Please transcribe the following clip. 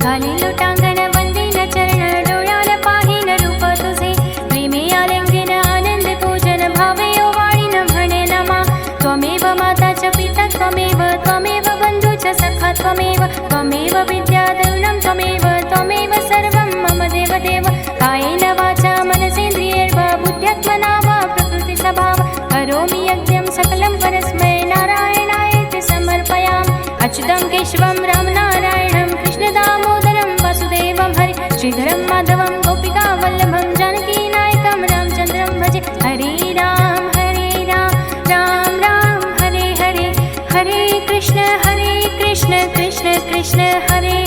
घाली लोटांगण वंदीन चरण डोळ्याल पाहीन रूप तुझे प्रेमे आलिंगन आनंद पूजन भावे ओवाळीन म्हणे नमा त्वमेव माता च पिता त्वमेव त्वमेव बंधू च सखा त्वमेव त्वमेव विद्या देवनं त्वमेव त्वमेव सर्वं मम देव देव कायेन वाचा मनसेन्द्रियैर्वा बुद्ध्यात्मना वा प्रकृति स्वभाव करोमि यज्ञं सकलं परस्मै नारायणायेति समर्पयामि अच्युतं केशवं रामनारायणं कृष्णदामोदरं वासुदेवं हरि श्रीधरं माधवं गोपिकावल्लभं जानकीनायकं रामचन्द्रं भजे हरे राम राम राम हरे हरे हरे कृष्ण कृष्ण कृष्ण हरे